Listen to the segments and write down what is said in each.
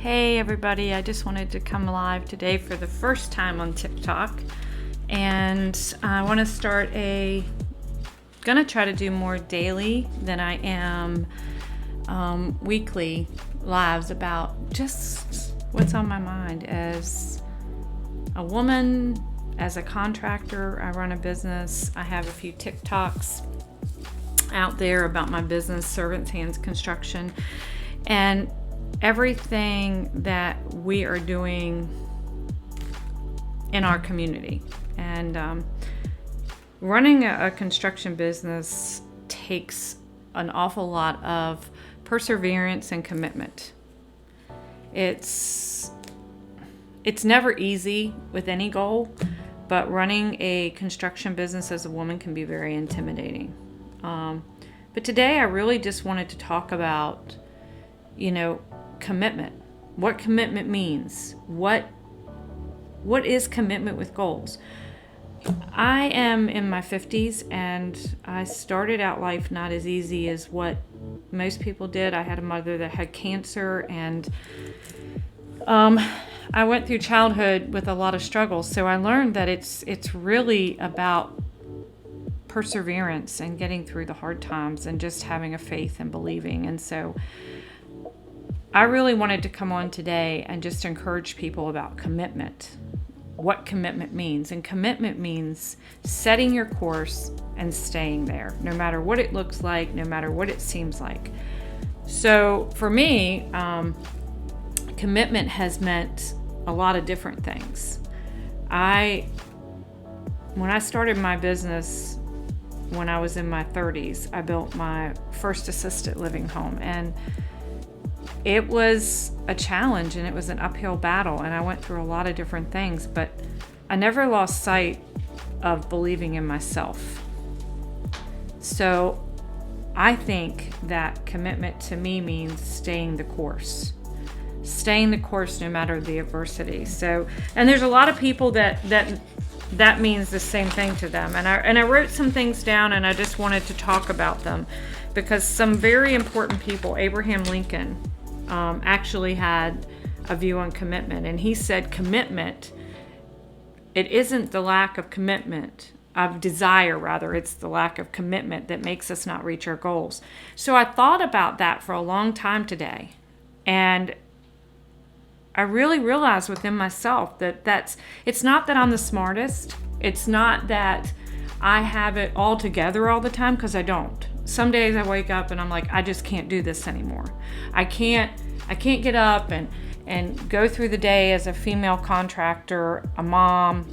Hey everybody, I just wanted to come live today for the first time on TikTok, and I want to gonna try to do more daily than I am weekly lives about just what's on my mind as a woman, as a contractor. I run a business. I have a few TikToks out there about my business, Servant's Hands Construction, and everything that we are doing in our community. And running a construction business takes an awful lot of perseverance and commitment. It's never easy with any goal, but running a construction business as a woman can be very intimidating. But today I really just wanted to talk about, commitment. What commitment means. What is commitment with goals? I am in my 50s, and I started out life not as easy as what most people did. I had a mother that had cancer, and I went through childhood with a lot of struggles. So I learned that it's really about perseverance and getting through the hard times and just having a faith and believing. And so I really wanted to come on today and just encourage people about commitment, what commitment means. And commitment means setting your course and staying there, no matter what it looks like, no matter what it seems like. So for me, commitment has meant a lot of different things. When I started my business when I was in my 30s, I built my first assisted living home, and it was a challenge and it was an uphill battle, and I went through a lot of different things, but I never lost sight of believing in myself. So I think that commitment to me means staying the course no matter the adversity. So, and there's a lot of people that means the same thing to them. And I wrote some things down, and I just wanted to talk about them because some very important people, Abraham Lincoln, actually had a view on commitment. And he said commitment, it isn't the lack of commitment, of desire rather, it's the lack of commitment that makes us not reach our goals. So I thought about that for a long time today. And I really realized within myself that it's not that I'm the smartest. It's not that I have it all together all the time, because I don't. Some days I wake up and I'm like, I just can't do this anymore. I can't get up and go through the day as a female contractor, a mom,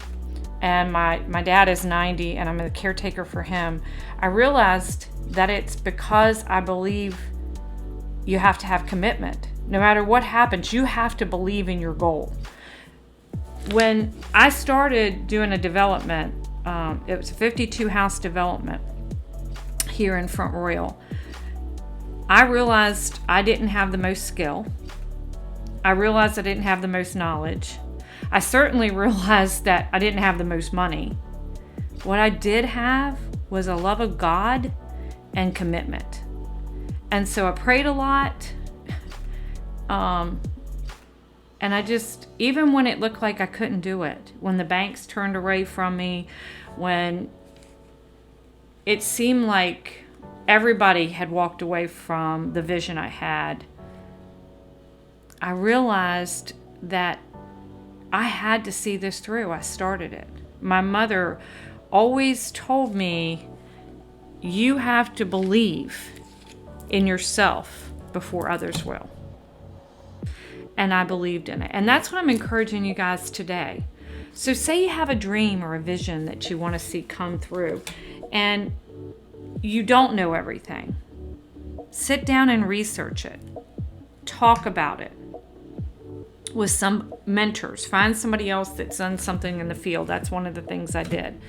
and my dad is 90 and I'm a caretaker for him. I realized that it's because I believe you have to have commitment. No matter what happens, you have to believe in your goal. When I started doing a development, it was a 52 house development here in Front Royal. I realized I didn't have the most skill. I realized I didn't have the most knowledge. I certainly realized that I didn't have the most money. What I did have was a love of God and commitment. And so I prayed a lot. And I just, even when it looked like I couldn't do it, when the banks turned away from me, when it seemed like everybody had walked away from the vision I had, I realized that I had to see this through. I started it. My mother always told me, you have to believe in yourself before others will. And I believed in it. And that's what I'm encouraging you guys today. So say you have a dream or a vision that you want to see come through, and you don't know everything. Sit down and research it. Talk about it with some mentors. Find somebody else that's done something in the field. That's one of the things I did.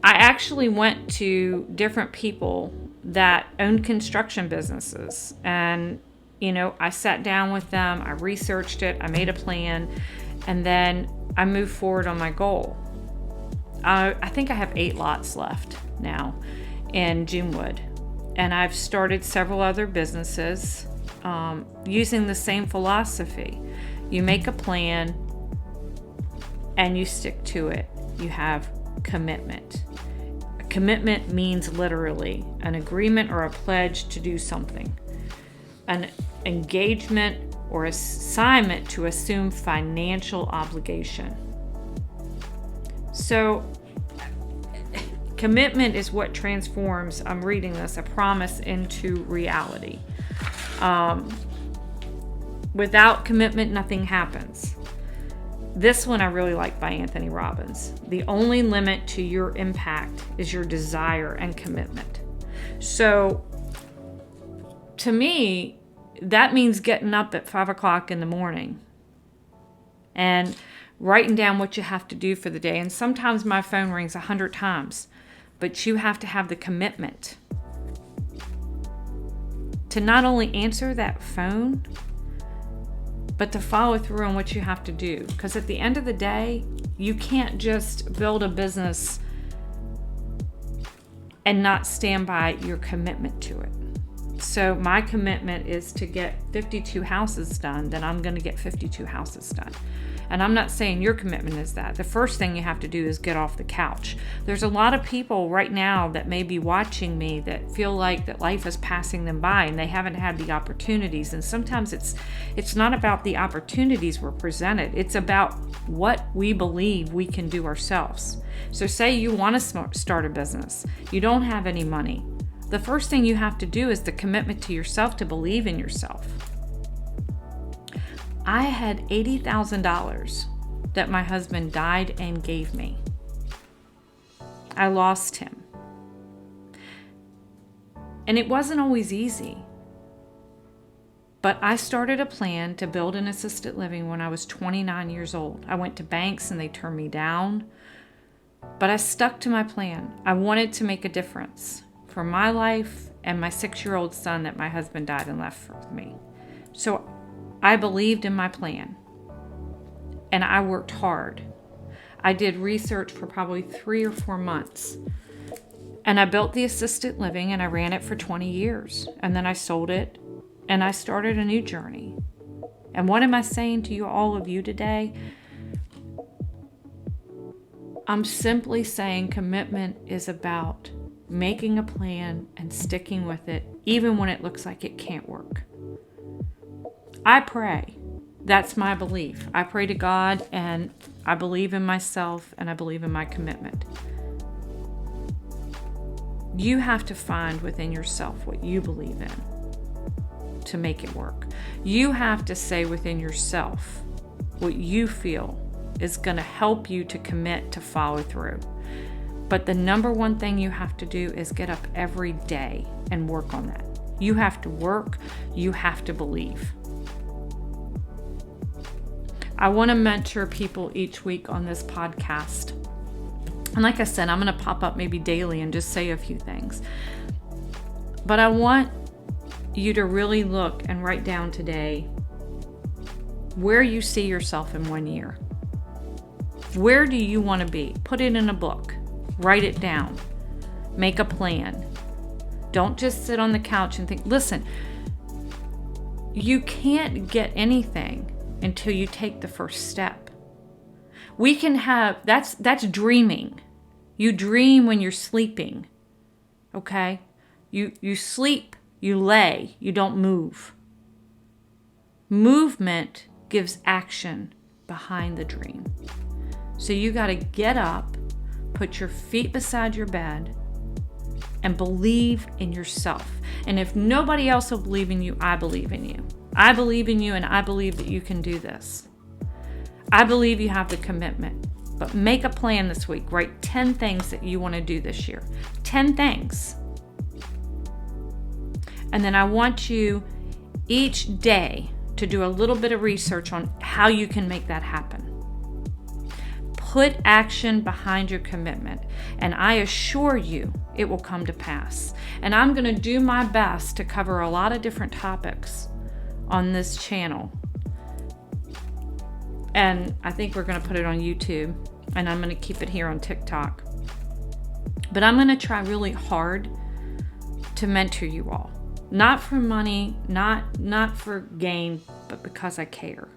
I actually went to different people that owned construction businesses, and I sat down with them, I researched it, I made a plan, and then I moved forward on my goal. I think I have 8 lots left now in Junewood, and I've started several other businesses using the same philosophy. You make a plan and you stick to it. You have commitment. A commitment means literally an agreement or a pledge to do something, an engagement or assignment to assume financial obligation. So commitment is what transforms, I'm reading this, a promise into reality. Without commitment, nothing happens. This one I really like, by Anthony Robbins. The only limit to your impact is your desire and commitment. So to me, that means getting up at 5 o'clock in the morning and writing down what you have to do for the day. And sometimes my phone rings 100 times, but you have to have the commitment to not only answer that phone, but to follow through on what you have to do. Because at the end of the day, you can't just build a business and not stand by your commitment to it. So my commitment is to get 52 houses done, then I'm going to get 52 houses done. And I'm not saying your commitment is that. The first thing you have to do is get off the couch. There's a lot of people right now that may be watching me that feel like that life is passing them by and they haven't had the opportunities. And sometimes it's not about the opportunities we're presented. It's about what we believe we can do ourselves. So say you want to start a business. You don't have any money. The first thing you have to do is the commitment to yourself to believe in yourself. I had $80,000 that my husband died and gave me. I lost him. And it wasn't always easy. But I started a plan to build an assisted living when I was 29 years old. I went to banks and they turned me down. But I stuck to my plan. I wanted to make a difference for my life and my 6-year-old son that my husband died and left with me. So I believed in my plan and I worked hard. I did research for probably 3 or 4 months and I built the assisted living and I ran it for 20 years and then I sold it and I started a new journey. And what am I saying to you, all of you today? I'm simply saying commitment is about making a plan and sticking with it even when it looks like it can't work. I pray. That's my belief. I pray to God and I believe in myself and I believe in my commitment. You have to find within yourself what you believe in to make it work. You have to say within yourself what you feel is going to help you to commit to follow through. But the number one thing you have to do is get up every day and work on that. You have to work. You have to believe. I want to mentor people each week on this podcast. And like I said, I'm going to pop up maybe daily and just say a few things. But I want you to really look and write down today where you see yourself in 1 year. Where do you want to be? Put it in a book. Write it down. Make a plan. Don't just sit on the couch and think, listen, you can't get anything until you take the first step. We can have, that's dreaming. You dream when you're sleeping. Okay? You sleep, you lay, you don't move. Movement gives action behind the dream. So you got to get up, put your feet beside your bed, and believe in yourself. And if nobody else will believe in you, I believe in you. I believe in you and I believe that you can do this. I believe you have the commitment. But make a plan this week. Write 10 things that you want to do this year. 10 things. And then I want you each day to do a little bit of research on how you can make that happen. Put action behind your commitment, and I assure you it will come to pass. And I'm going to do my best to cover a lot of different topics on this channel. And I think we're going to put it on YouTube, and I'm going to keep it here on TikTok. But I'm going to try really hard to mentor you all. Not for money, not for gain, but because I care.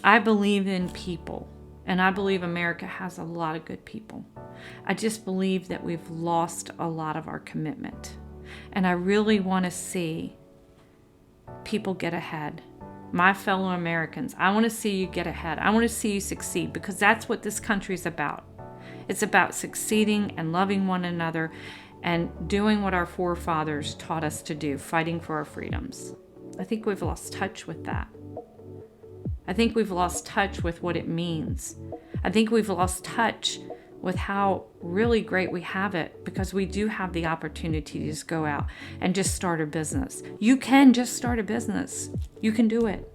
I believe in people, and I believe America has a lot of good people. I just believe that we've lost a lot of our commitment. And I really want to see people get ahead. My fellow Americans, I want to see you get ahead. I want to see you succeed, because that's what this country is about. It's about succeeding and loving one another and doing what our forefathers taught us to do, fighting for our freedoms. I think we've lost touch with that. I think we've lost touch with what it means. I think we've lost touch with how really great we have it, because we do have the opportunity to just go out and just start a business. You can just start a business. You can do it.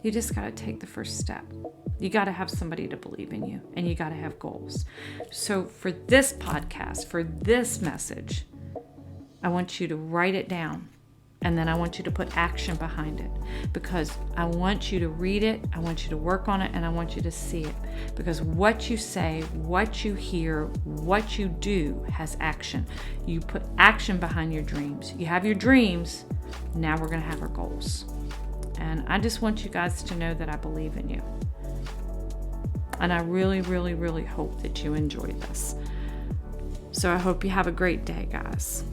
You just got to take the first step. You got to have somebody to believe in you, and you got to have goals. So for this podcast, for this message, I want you to write it down, and then I want you to put action behind it, because I want you to read it, I want you to work on it, and I want you to see it, because what you say, what you hear, what you do has action. You put action behind your dreams. You have your dreams, now we're going to have our goals. And I just want you guys to know that I believe in you. And I really, really, really hope that you enjoyed this. So I hope you have a great day, guys.